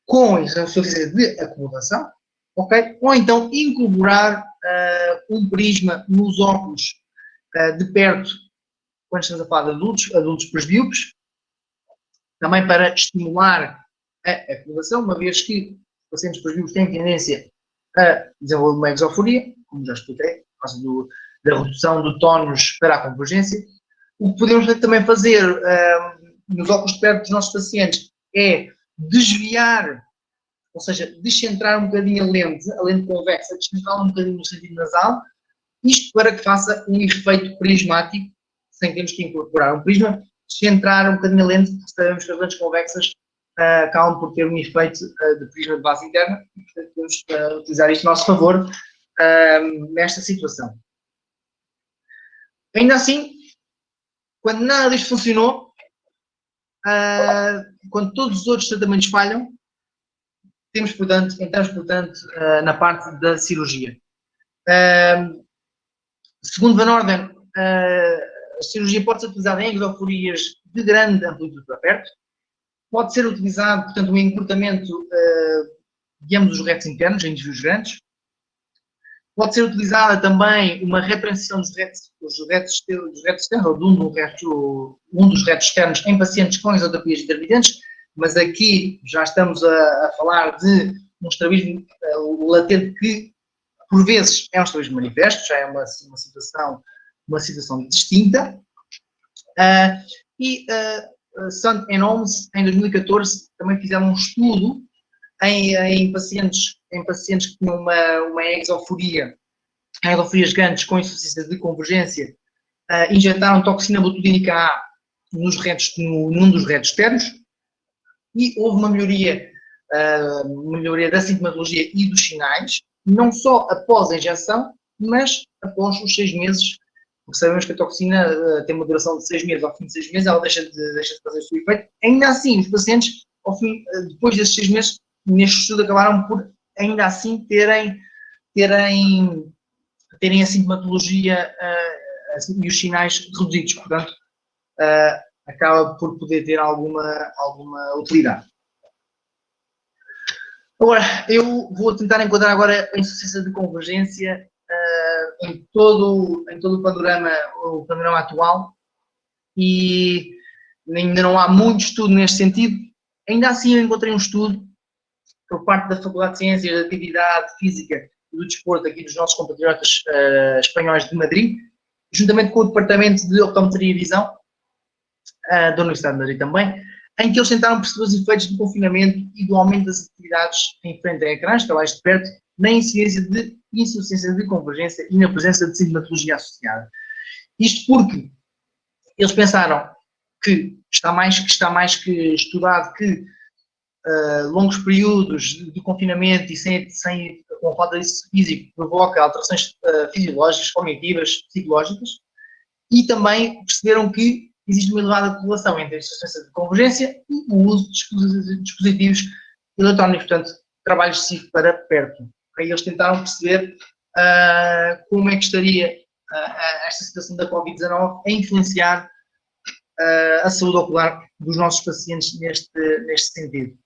com insuficiência de acomodação, ok? Ou então incorporar um prisma nos óculos de perto, quando estamos a falar de adultos presbíopes, também para estimular a acomodação, uma vez que os pacientes presbíopes têm tendência a desenvolver uma exoforia, como já expliquei, por causa da redução do tónus para a convergência. O que podemos também fazer nos óculos de perto dos nossos pacientes é desviar, ou seja, descentrar um bocadinho a lente convexa, descentrá-la um bocadinho no sentido nasal, isto para que faça um efeito prismático, sem termos que incorporar um prisma, descentrar um bocadinho a lente, porque sabemos que as lentes convexas acabam por ter um efeito de prisma de base interna, e portanto podemos utilizar isto a nosso favor nesta situação. Ainda assim, quando nada disto funcionou, quando todos os outros tratamentos falham, entramos, portanto, na parte da cirurgia. Segundo Van Orden, a cirurgia pode ser utilizada em exoforias de grande amplitude para perto, pode ser utilizado, portanto, um encurtamento de ambos os retos internos, em desvios grandes, pode ser utilizada também uma retransição dos retos externos, ou de um dos retos externos em pacientes com esotropias intermitentes, mas aqui já estamos a falar de um estrabismo latente que, por vezes, é um estrabismo manifesto, já é uma situação distinta. Sant e Holmes, em 2014, também fizeram um estudo em pacientes que tinham uma exoforias grandes com insuficiência de convergência, injetaram toxina botulínica A num dos retos externos e houve uma melhoria da sintomatologia e dos sinais, não só após a injeção, mas após os 6 meses, porque sabemos que a toxina tem uma duração de 6 meses, ao fim de 6 meses ela deixa de fazer o seu efeito. Ainda assim, os pacientes, depois desses 6 meses, neste estudo acabaram por, ainda assim, terem a sintomatologia e os sinais reduzidos, portanto, acaba por poder ter alguma utilidade. Agora, eu vou tentar enquadrar agora a insuficiência de convergência em todo o panorama atual, e ainda não há muito estudo neste sentido. Ainda assim, eu encontrei um estudo por parte da Faculdade de Ciências da Atividade Física e do Desporto aqui dos nossos compatriotas espanhóis de Madrid, juntamente com o Departamento de Optometria e Visão da Universidade de Madrid também, em que eles tentaram perceber os efeitos do confinamento e do aumento das atividades em frente a ecrãs, trabalhos de perto, na incidência de insuficiência de convergência e na presença de sintomatologia associada. Isto porque eles pensaram que está mais que estudado que longos períodos de confinamento e com a falta de exercício físico provoca alterações fisiológicas, cognitivas, psicológicas, e também perceberam que existe uma elevada correlação entre a insuficiência de convergência e o uso de dispositivos eletrónicos, portanto, trabalho excessivo para perto. Aí eles tentaram perceber como é que estaria esta situação da Covid-19 a influenciar a saúde ocular dos nossos pacientes neste sentido.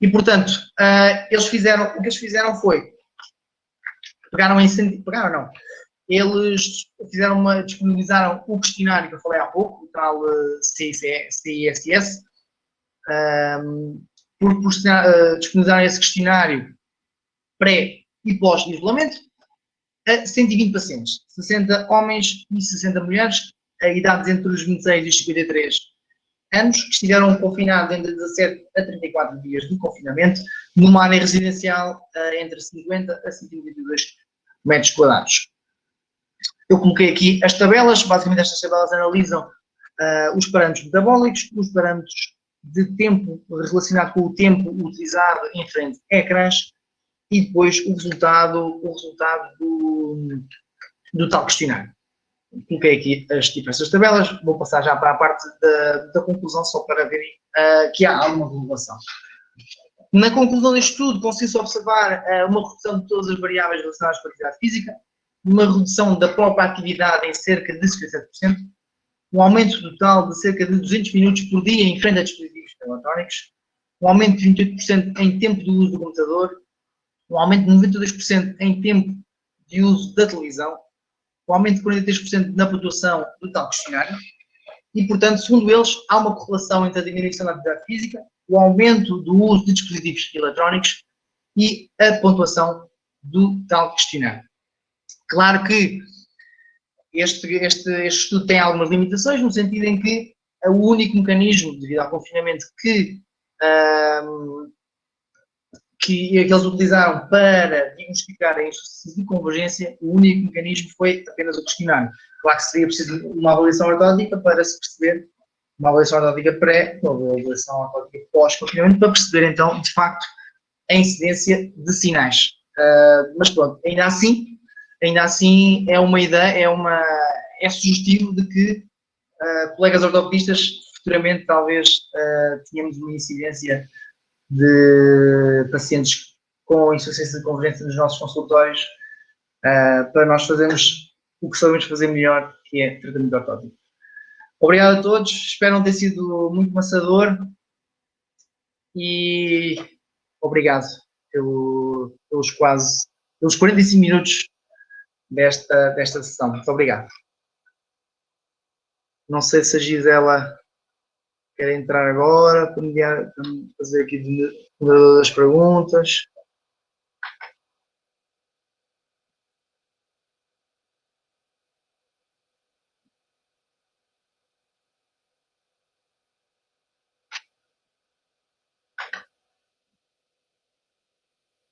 E, portanto, o que eles fizeram foi, eles disponibilizaram o questionário que eu falei há pouco, o tal CISS, disponibilizaram esse questionário pré e pós-isolamento a 120 pacientes, 60 homens e 60 mulheres, a idades entre os 26 e os 53 anos, que estiveram confinados entre 17 a 34 dias de confinamento, numa área residencial entre 50 a 122 metros quadrados. Eu coloquei aqui as tabelas, basicamente estas tabelas analisam os parâmetros metabólicos, os parâmetros de tempo relacionado com o tempo utilizado em frente a ecrãs e depois o resultado do tal questionário. Coloquei aqui essas tabelas, vou passar já para a parte da conclusão, só para verem que há alguma correlação. Na conclusão deste estudo, conseguiu-se observar uma redução de todas as variáveis relacionadas com a atividade física, uma redução da própria atividade em cerca de 57%, um aumento total de cerca de 200 minutos por dia em frente a dispositivos eletrónicos, um aumento de 28% em tempo de uso do computador, um aumento de 92% em tempo de uso da televisão, um aumento de 43% na pontuação do tal questionário e, portanto, segundo eles, há uma correlação entre a diminuição da atividade física, o aumento do uso de dispositivos eletrónicos e a pontuação do tal questionário. Claro que este estudo tem algumas limitações, no sentido em que o único mecanismo, devido ao confinamento, que eles utilizaram para diagnosticar a insuficiência de convergência, o único mecanismo foi apenas o questionário. Claro que seria preciso uma avaliação ortodótica para se perceber, uma avaliação ortodótica pré, uma avaliação ortodótica pós-confinamento, para perceber então, de facto, a incidência de sinais. Mas pronto, ainda assim é uma ideia, é sugestivo de que colegas ortopedistas futuramente talvez tenhamos uma incidência de pacientes com insuficiência de convergência nos nossos consultórios para nós fazermos o que sabemos fazer melhor, que é tratamento ortótico. Obrigado a todos, espero não ter sido muito maçador e obrigado pelos 45 minutos desta sessão. Muito obrigado. Não sei se a Gisela quer entrar agora para me fazer aqui as perguntas.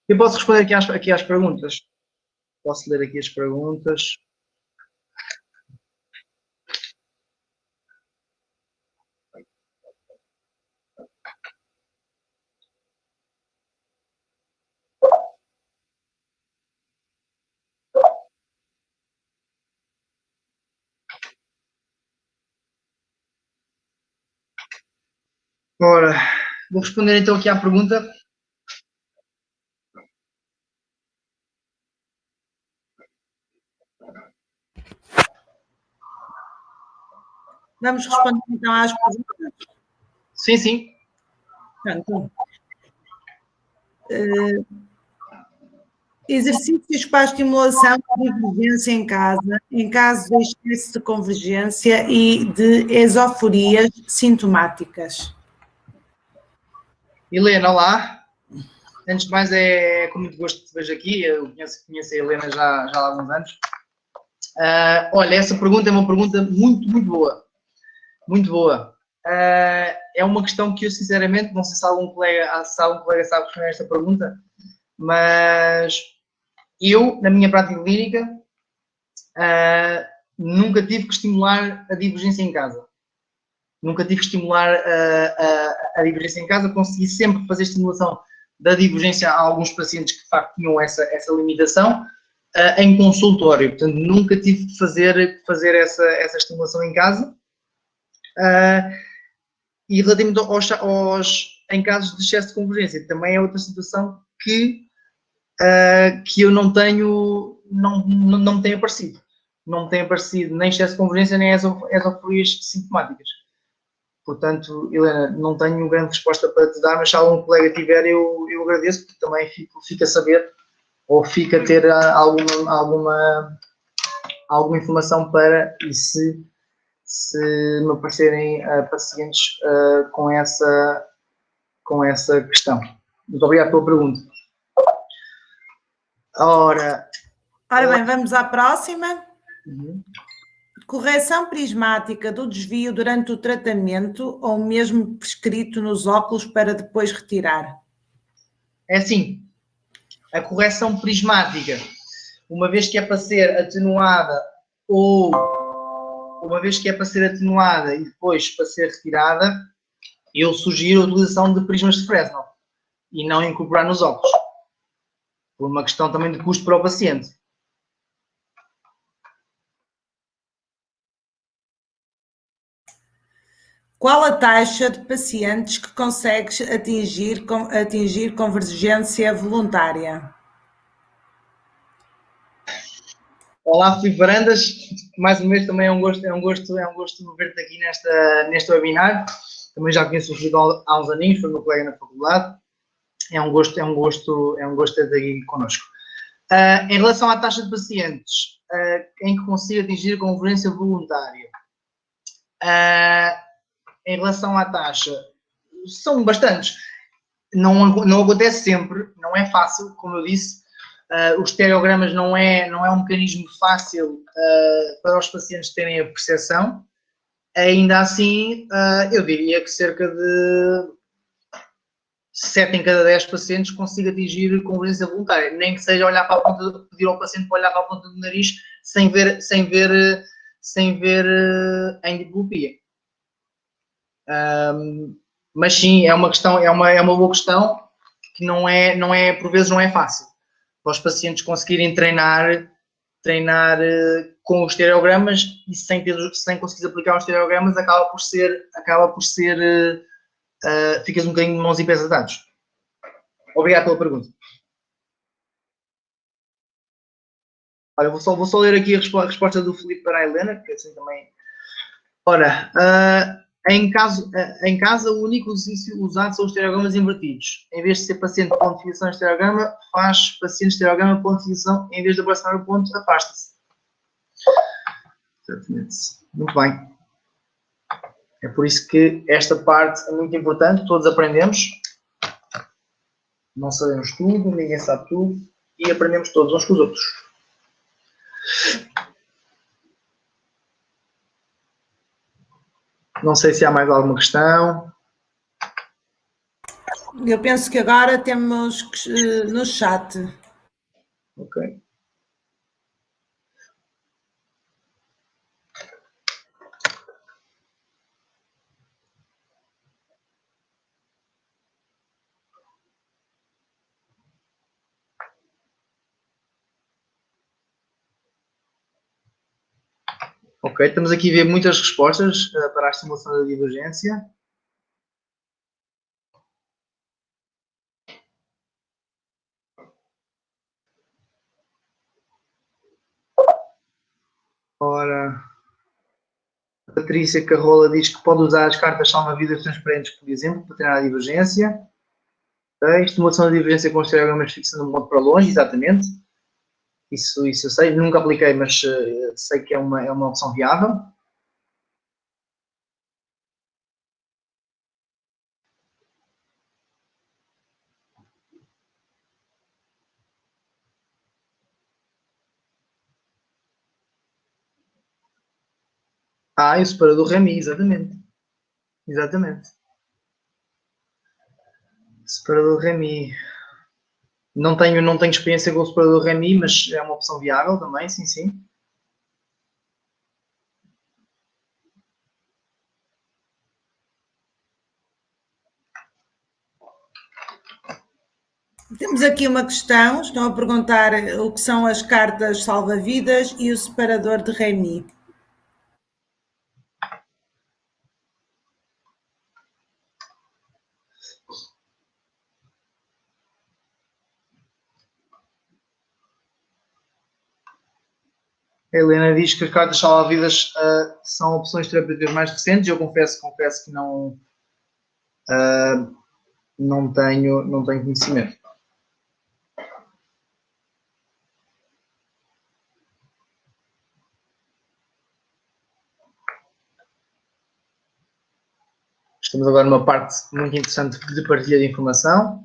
Eu posso responder aqui às perguntas. Posso ler aqui as perguntas. Ora, vou responder então aqui à pergunta. Vamos responder então às perguntas? Sim, sim. Pronto. Exercícios para a estimulação de divergência em casa, em caso de excesso de convergência e de esoforias sintomáticas. Helena, olá. Antes de mais, é com muito gosto que te vejo aqui. Eu conheço a Helena já há alguns anos. Olha, essa pergunta é uma pergunta muito, muito boa. Muito boa. É uma questão que eu, sinceramente, não sei se algum colega sabe responder esta pergunta, mas eu, na minha prática clínica, nunca tive que estimular a divergência em casa. Nunca tive que estimular a divergência em casa. Consegui sempre fazer estimulação da divergência a alguns pacientes que, de facto, tinham essa limitação em consultório. Portanto, nunca tive que fazer essa estimulação em casa. E relativamente em casos de excesso de convergência, também é outra situação que eu não me tem aparecido. Não me tem aparecido nem excesso de convergência, nem esoforias sintomáticas. Portanto, Helena, não tenho grande resposta para te dar, mas se algum colega tiver, eu agradeço, porque também fico a saber, ou fico a ter alguma informação para, e se me aparecerem pacientes com essa questão. Muito obrigado pela pergunta. Ora bem, vamos à próxima. Uhum. Correção prismática do desvio durante o tratamento ou mesmo prescrito nos óculos para depois retirar? É assim, a correção prismática, uma vez que é para ser atenuada e depois para ser retirada, eu sugiro a utilização de prismas de Fresnel e não incorporar nos óculos, por uma questão também de custo para o paciente. Qual a taxa de pacientes que consegues atingir convergência voluntária? Olá, Filipe Varandas. Mais uma vez também é um gosto ver-te aqui neste webinar. também já conheço o Filipe há uns aninhos, foi meu colega na faculdade. É um gosto ter aqui connosco. Em relação à taxa de pacientes em que consiga atingir a convergência voluntária, em relação à taxa, são bastantes. Não acontece sempre, não é fácil, como eu disse. Os estereogramas não é um mecanismo fácil para os pacientes terem a percepção. Ainda assim, eu diria que cerca de 7 em cada 10 pacientes consiga atingir convergência voluntária, nem que seja olhar para a ponta, pedir ao paciente para olhar para a ponta do nariz sem ver a endoscopia. Mas sim, é uma questão, é uma boa questão que por vezes não é fácil para os pacientes conseguirem treinar com os estereogramas e sem conseguir aplicar os estereogramas acaba por ser ficas um bocadinho de mãos e pés atados. Obrigado pela pergunta. Olha, vou só ler aqui a resposta do Filipe para a Helena, que assim também. Ora, em casa, o único exercício usado são os estereogramas invertidos. Em vez de ser paciente ponto de fixação estereograma, faz paciente estereograma ponto de fixação, em vez de abraçar o ponto, afasta-se. Muito bem. É por isso que esta parte é muito importante, todos aprendemos. Não sabemos tudo, ninguém sabe tudo, e aprendemos todos uns com os outros. Não sei se há mais alguma questão. Eu penso que agora temos no chat. Ok. Ok, estamos aqui a ver muitas respostas para a estimulação da divergência. Ora, a Patrícia Carrola diz que pode usar as cartas salva-vidas transparentes, por exemplo, para treinar a divergência. Okay. Estimulação da divergência com os estereogramas fixando um ponto para longe, exatamente. Isso eu sei, nunca apliquei, mas sei que é uma opção viável. E o separador Remy, exatamente. Exatamente. Separador Remy. Não tenho experiência com o separador Remy, mas é uma opção viável também, sim, sim. Temos aqui uma questão, estão a perguntar o que são as cartas salva-vidas e o separador de Remy. A Helena diz que as cartas salva-vidas são opções terapêuticas mais recentes. Eu confesso que não tenho conhecimento. Estamos agora numa parte muito interessante de partilha de informação.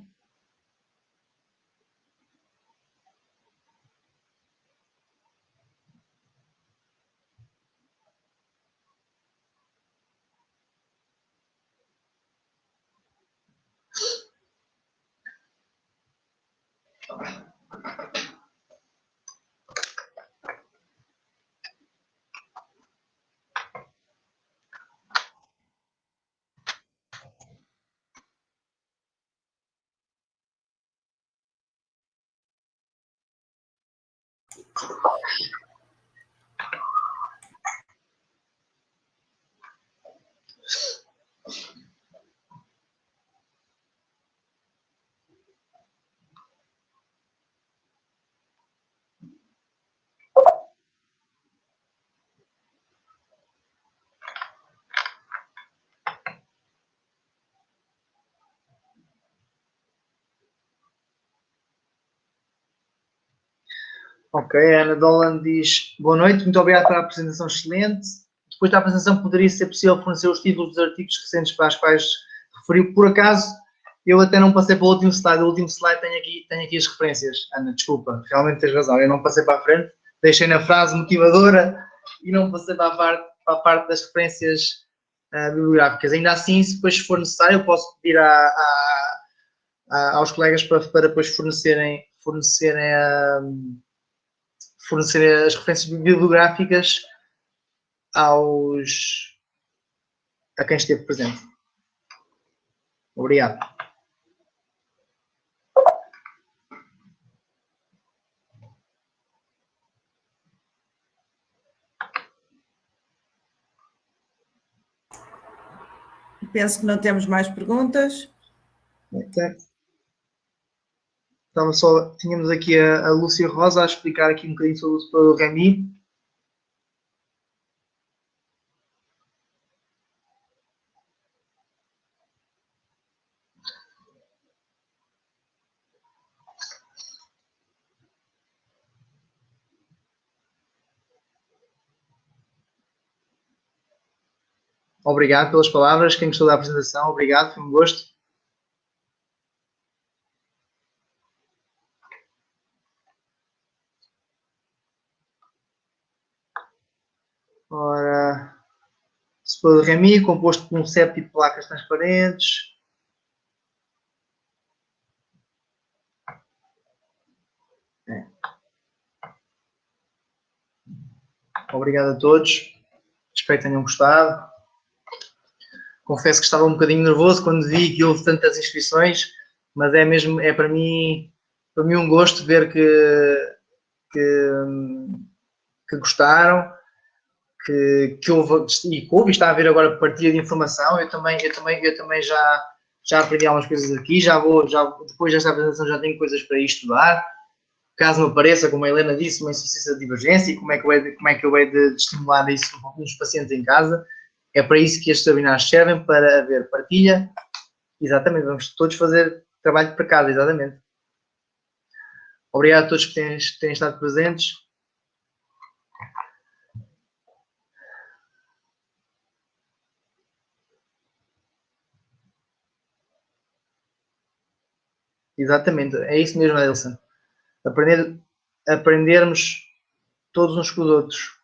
Ok, a Ana Dolan diz boa noite, muito obrigado pela apresentação excelente. Depois da apresentação poderia ser possível fornecer os títulos dos artigos recentes para os quais referiu. Por acaso, eu até não passei para o último slide. O último slide tem aqui as referências. Ana, desculpa, realmente tens razão. Eu não passei para a frente, deixei na frase motivadora e não passei para a parte das referências bibliográficas. Ainda assim, se depois for necessário, eu posso pedir aos colegas para depois fornecerem as referências bibliográficas a quem esteve presente. Obrigado. Penso que não temos mais perguntas. Tínhamos aqui a Lúcia Rosa a explicar aqui um bocadinho sobre o Remy. Obrigado pelas palavras. Quem gostou da apresentação, obrigado, foi um gosto. Ora, Spur Remy, composto por um septo de placas transparentes. Obrigado a todos. Espero que tenham gostado. Confesso que estava um bocadinho nervoso quando vi que houve tantas inscrições, mas é para mim um gosto ver que gostaram, que houve e está a haver agora partilha de informação. Eu também já aprendi algumas coisas aqui, depois desta apresentação já tenho coisas para ir estudar. Caso me apareça, como a Helena disse, uma insuficiência de divergência e como é que eu hei de estimular isso nos pacientes em casa. É para isso que estes webinários servem, para haver partilha. Exatamente, vamos todos fazer trabalho para casa, exatamente. Obrigado a todos que têm estado presentes. Exatamente, é isso mesmo, Adelson. Aprendermos todos uns com os outros.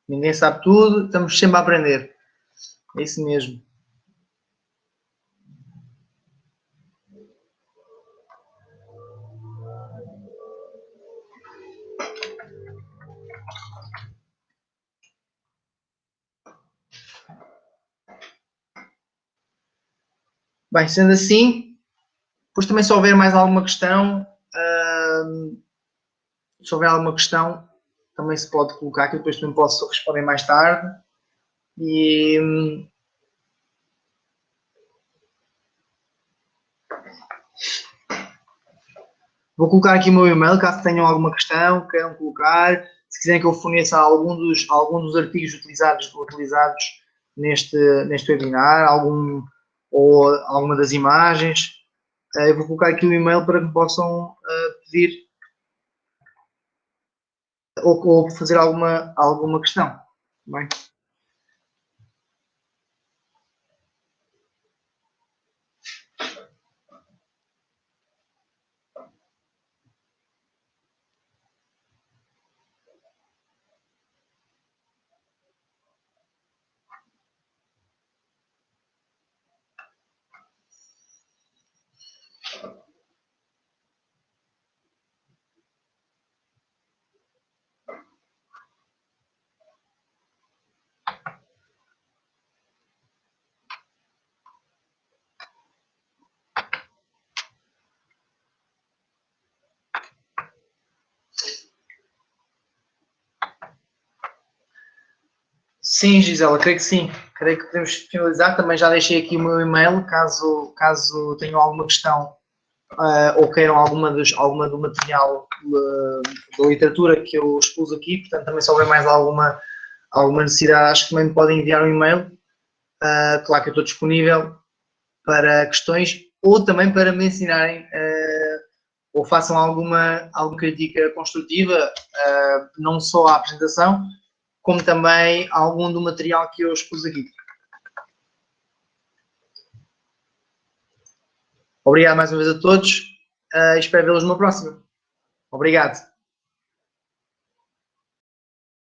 Ninguém sabe tudo, estamos sempre a aprender. É isso mesmo. Bem, sendo assim, depois também se houver mais alguma questão, também se pode colocar, que eu depois também posso responder mais tarde. E vou colocar aqui o meu e-mail, caso tenham alguma questão, queiram colocar. Se quiserem que eu forneça algum dos artigos utilizados neste webinar, ou alguma das imagens, eu vou colocar aqui o e-mail para que me possam pedir ou fazer alguma questão. Bem? Sim, Gisela, creio que sim. Creio que podemos finalizar. Também já deixei aqui o meu e-mail, caso tenham alguma questão ou queiram alguma do material da literatura que eu expus aqui. Portanto, também se houver mais alguma necessidade, acho que também me podem enviar um e-mail. Claro que eu estou disponível para questões ou também para me ensinarem ou façam alguma crítica construtiva, não só à apresentação, como também algum do material que eu expus aqui. Obrigado mais uma vez a todos, espero vê-los numa próxima. Obrigado.